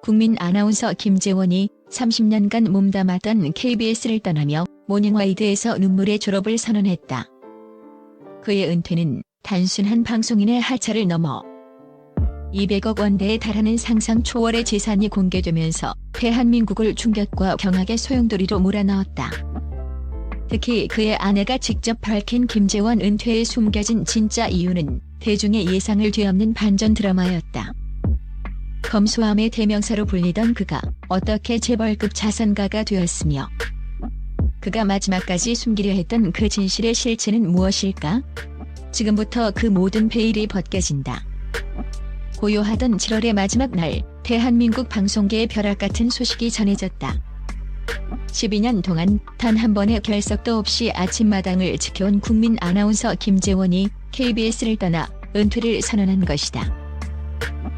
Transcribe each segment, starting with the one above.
국민 아나운서 김재원이 30년간 몸담았던 KBS를 떠나며 모닝와이드에서 눈물의 졸업을 선언했다. 그의 은퇴는 단순한 방송인의 하차를 넘어 200억 원대에 달하는 상상 초월의 재산이 공개되면서 대한민국을 충격과 경악의 소용돌이로 몰아넣었다. 특히 그의 아내가 직접 밝힌 김재원 은퇴에 숨겨진 진짜 이유는 대중의 예상을 뒤엎는 반전 드라마였다. 검소함의 대명사로 불리던 그가 어떻게 재벌급 자산가가 되었으며 그가 마지막까지 숨기려 했던 그 진실의 실체는 무엇일까? 지금부터 그 모든 베일이 벗겨진다. 고요하던 7월의 마지막 날, 대한민국 방송계의 벼락 같은 소식이 전해졌다. 12년 동안 단 한 번의 결석도 없이 아침마당을 지켜온 국민 아나운서 김재원이 KBS를 떠나 은퇴를 선언한 것이다.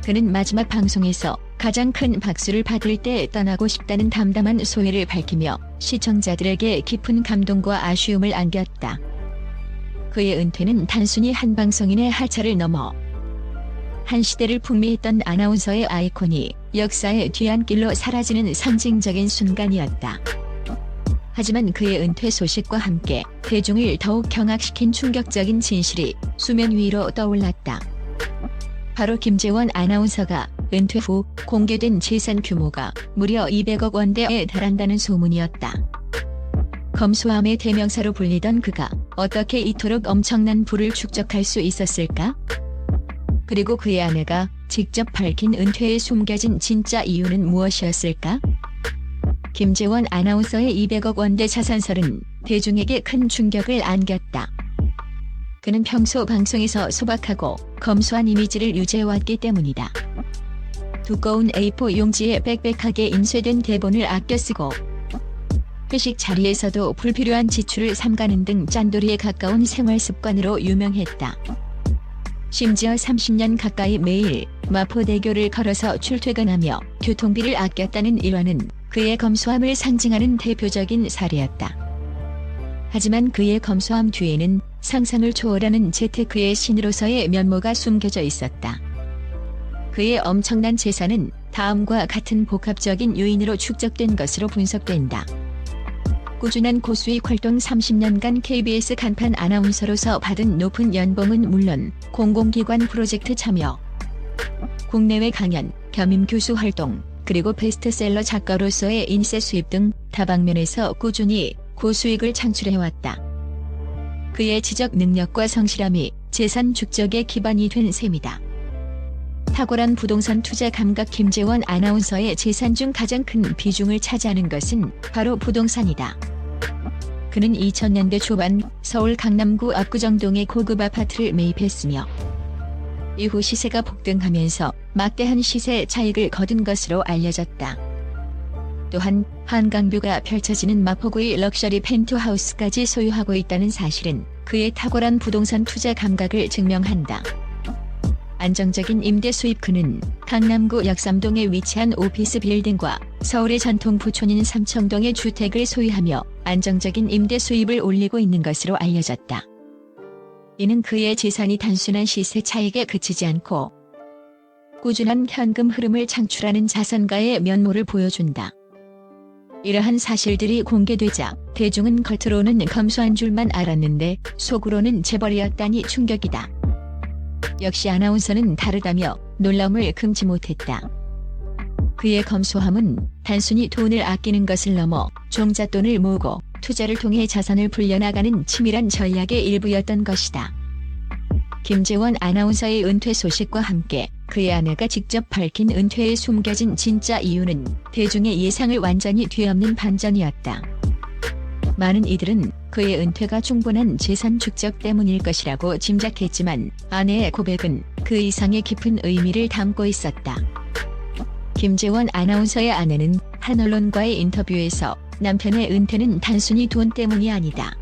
그는 마지막 방송에서 가장 큰 박수를 받을 때 떠나고 싶다는 담담한 소회를 밝히며 시청자들에게 깊은 감동과 아쉬움을 안겼다. 그의 은퇴는 단순히 한 방송인의 하차를 넘어 한 시대를 풍미했던 아나운서의 아이콘이 역사의 뒤안길로 사라지는 상징적인 순간이었다. 하지만 그의 은퇴 소식과 함께 대중을 더욱 경악시킨 충격적인 진실이 수면 위로 떠올랐다. 바로 김재원 아나운서가 은퇴 후 공개된 재산 규모가 무려 200억 원대에 달한다는 소문이었다. 검소함의 대명사로 불리던 그가 어떻게 이토록 엄청난 부를 축적할 수 있었을까? 그리고 그의 아내가 직접 밝힌 은퇴에 숨겨진 진짜 이유는 무엇이었을까? 김재원 아나운서의 200억 원대 자산설은 대중에게 큰 충격을 안겼다. 그는 평소 방송에서 소박하고 검소한 이미지를 유지해왔기 때문이다. 두꺼운 A4 용지에 빽빽하게 인쇄된 대본을 아껴 쓰고 회식 자리에서도 불필요한 지출을 삼가는 등 짠돌이에 가까운 생활 습관으로 유명했다. 심지어 30년 가까이 매일 마포대교를 걸어서 출퇴근하며 교통비를 아꼈다는 일화는 그의 검소함을 상징하는 대표적인 사례였다. 하지만 그의 검소함 뒤에는 상상을 초월하는 재테크의 신으로서의 면모가 숨겨져 있었다. 그의 엄청난 재산은 다음과 같은 복합적인 요인으로 축적된 것으로 분석된다. 꾸준한 고수익 활동 30년간 KBS 간판 아나운서로서 받은 높은 연봉은 물론 공공기관 프로젝트 참여, 국내외 강연, 겸임 교수 활동, 그리고 베스트셀러 작가로서의 인세 수입 등 다방면에서 꾸준히 고수익을 창출해왔다. 그의 지적 능력과 성실함이 재산 축적의 기반이 된 셈이다. 탁월한 부동산 투자 감각 김재원 아나운서의 재산 중 가장 큰 비중을 차지하는 것은 바로 부동산이다. 그는 2000년대 초반 서울 강남구 압구정동의 고급 아파트를 매입했으며 이후 시세가 폭등하면서 막대한 시세 차익을 거둔 것으로 알려졌다. 또한 한강뷰가 펼쳐지는 마포구의 럭셔리 펜트하우스까지 소유하고 있다는 사실은 그의 탁월한 부동산 투자 감각을 증명한다. 안정적인 임대 수입. 그는 강남구 역삼동에 위치한 오피스 빌딩과 서울의 전통 부촌인 삼청동의 주택을 소유하며 안정적인 임대 수입을 올리고 있는 것으로 알려졌다. 이는 그의 재산이 단순한 시세 차익에 그치지 않고 꾸준한 현금 흐름을 창출하는 자산가의 면모를 보여준다. 이러한 사실들이 공개되자 대중은 겉으로는 검소한 줄만 알았는데 속으로는 재벌이었다니 충격이다. 역시 아나운서는 다르다며 놀라움을 금치 못했다. 그의 검소함은 단순히 돈을 아끼는 것을 넘어 종잣돈을 모으고 투자를 통해 자산을 불려나가는 치밀한 전략의 일부였던 것이다. 김재원 아나운서의 은퇴 소식과 함께 그의 아내가 직접 밝힌 은퇴에 숨겨진 진짜 이유는 대중의 예상을 완전히 뒤엎는 반전이었다. 많은 이들은 그의 은퇴가 충분한 재산 축적 때문일 것이라고 짐작했지만 아내의 고백은 그 이상의 깊은 의미를 담고 있었다. 김재원 아나운서의 아내는 한 언론과의 인터뷰에서 남편의 은퇴는 단순히 돈 때문이 아니다.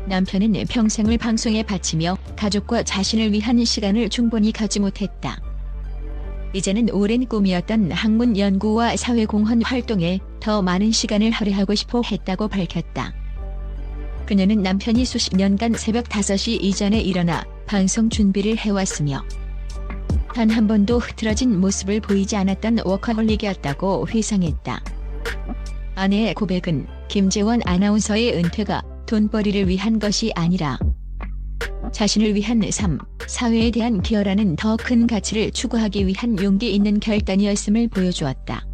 남편은 평생을 방송에 바치며 가족과 자신을 위한 시간을 충분히 갖지 못했다. 이제는 오랜 꿈이었던 학문 연구와 사회공헌 활동에 더 많은 시간을 할애하고 싶어 했다고 밝혔다. 그녀는 남편이 수십 년간 새벽 5시 이전에 일어나 방송 준비를 해왔으며 단 한 번도 흐트러진 모습을 보이지 않았던 워커홀릭이었다고 회상했다. 아내의 고백은 김재원 아나운서의 은퇴가 돈벌이를 위한 것이 아니라 자신을 위한 삶, 사회에 대한 기여라는 더 큰 가치를 추구하기 위한 용기 있는 결단이었음을 보여주었다.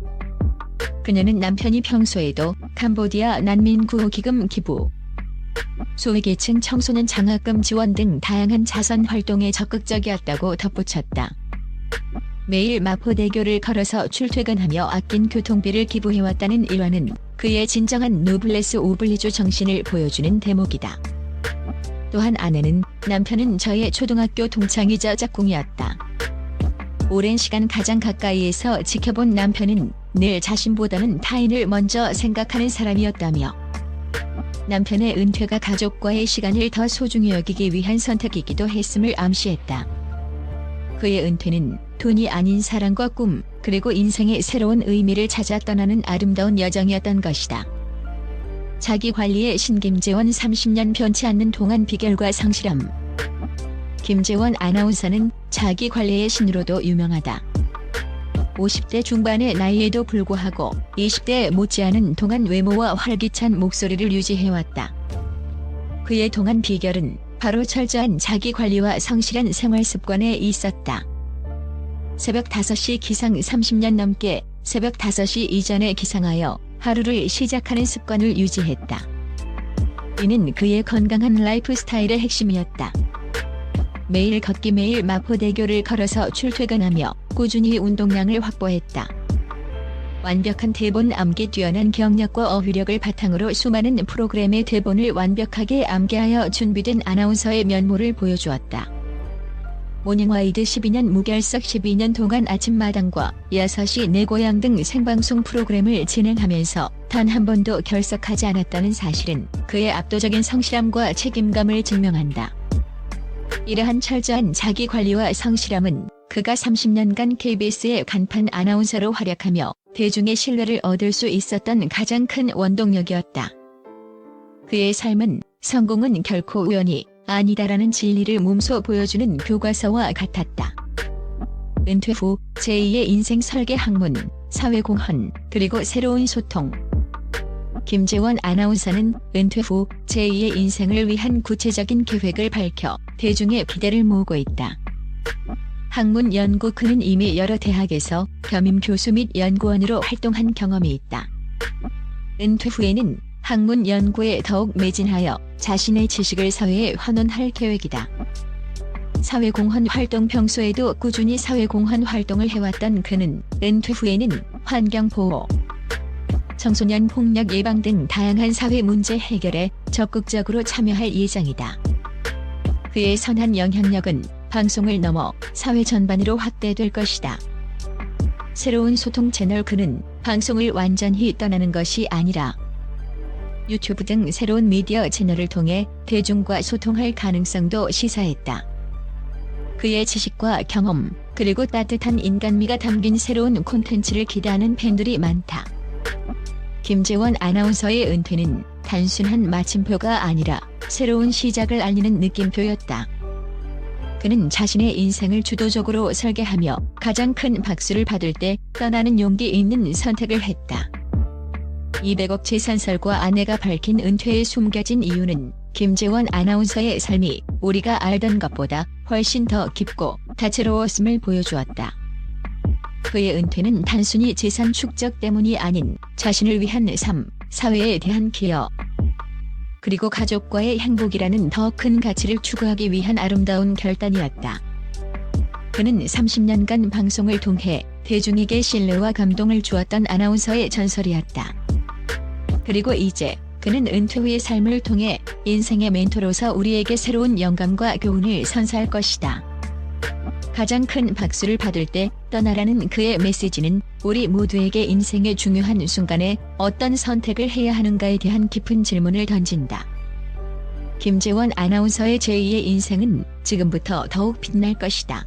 그녀는 남편이 평소에도 캄보디아 난민 구호 기금 기부, 소외계층 청소년 장학금 지원 등 다양한 자선 활동에 적극적이었다고 덧붙였다. 매일 마포대교를 걸어서 출퇴근하며 아낀 교통비를 기부해왔다는 일화는 그의 진정한 노블레스 오블리주 정신을 보여주는 대목이다. 또한 아내는 남편은 저의 초등학교 동창이자 짝꿍이었다. 오랜 시간 가장 가까이에서 지켜본 남편은 늘 자신보다는 타인을 먼저 생각하는 사람이었다며 남편의 은퇴가 가족과의 시간을 더 소중히 여기기 위한 선택이기도 했음을 암시했다. 그의 은퇴는 돈이 아닌 사랑과 꿈, 그리고 인생의 새로운 의미를 찾아 떠나는 아름다운 여정이었던 것이다. 자기관리의 신 김재원 30년 변치 않는 동안 비결과 성실함. 김재원 아나운서는 자기관리의 신으로도 유명하다. 50대 중반의 나이에도 불구하고 20대 못지않은 동안 외모와 활기찬 목소리를 유지해왔다. 그의 동안 비결은 바로 철저한 자기관리와 성실한 생활습관에 있었다. 새벽 5시 기상 30년 넘게 새벽 5시 이전에 기상하여 하루를 시작하는 습관을 유지했다. 이는 그의 건강한 라이프 스타일의 핵심이었다. 매일 걷기 매일 마포대교를 걸어서 출퇴근하며 꾸준히 운동량을 확보했다. 완벽한 대본 암기 뛰어난 경력과 어휘력을 바탕으로 수많은 프로그램의 대본을 완벽하게 암기하여 준비된 아나운서의 면모를 보여주었다. 모닝와이드 12년 무결석 12년 동안 아침마당과 6시 내 고향 등 생방송 프로그램을 진행하면서 단 한 번도 결석하지 않았다는 사실은 그의 압도적인 성실함과 책임감을 증명한다. 이러한 철저한 자기관리와 성실함은 그가 30년간 KBS의 간판 아나운서로 활약하며 대중의 신뢰를 얻을 수 있었던 가장 큰 원동력이었다. 그의 삶은 성공은 결코 우연이 아니다라는 진리를 몸소 보여주는 교과서와 같았다. 은퇴 후 제2의 인생 설계 학문, 사회공헌, 그리고 새로운 소통. 김재원 아나운서는 은퇴 후 제2의 인생을 위한 구체적인 계획을 밝혀 대중의 기대를 모으고 있다. 학문 연구 그는 이미 여러 대학에서 겸임 교수 및 연구원으로 활동한 경험이 있다. 은퇴 후에는 학문 연구에 더욱 매진하여 자신의 지식을 사회에 환원할 계획이다. 사회공헌 활동 평소에도 꾸준히 사회공헌 활동을 해왔던 그는 은퇴 후에는 환경보호, 청소년 폭력 예방 등 다양한 사회 문제 해결에 적극적으로 참여할 예정이다. 그의 선한 영향력은 방송을 넘어 사회 전반으로 확대될 것이다. 새로운 소통 채널 그는 방송을 완전히 떠나는 것이 아니라 유튜브 등 새로운 미디어 채널을 통해 대중과 소통할 가능성도 시사했다. 그의 지식과 경험, 그리고 따뜻한 인간미가 담긴 새로운 콘텐츠를 기대하는 팬들이 많다. 김재원 아나운서의 은퇴는 단순한 마침표가 아니라 새로운 시작을 알리는 느낌표였다. 그는 자신의 인생을 주도적으로 설계하며 가장 큰 박수를 받을 때 떠나는 용기 있는 선택을 했다. 200억 재산설과 아내가 밝힌 은퇴에 숨겨진 이유는 김재원 아나운서의 삶이 우리가 알던 것보다 훨씬 더 깊고 다채로웠음을 보여주었다. 그의 은퇴는 단순히 재산 축적 때문이 아닌 자신을 위한 삶, 사회에 대한 기여, 그리고 가족과의 행복이라는 더 큰 가치를 추구하기 위한 아름다운 결단이었다. 그는 30년간 방송을 통해 대중에게 신뢰와 감동을 주었던 아나운서의 전설이었다. 그리고 이제 그는 은퇴 후의 삶을 통해 인생의 멘토로서 우리에게 새로운 영감과 교훈을 선사할 것이다. 가장 큰 박수를 받을 때 떠나라는 그의 메시지는 우리 모두에게 인생의 중요한 순간에 어떤 선택을 해야 하는가에 대한 깊은 질문을 던진다. 김재원 아나운서의 제2의 인생은 지금부터 더욱 빛날 것이다.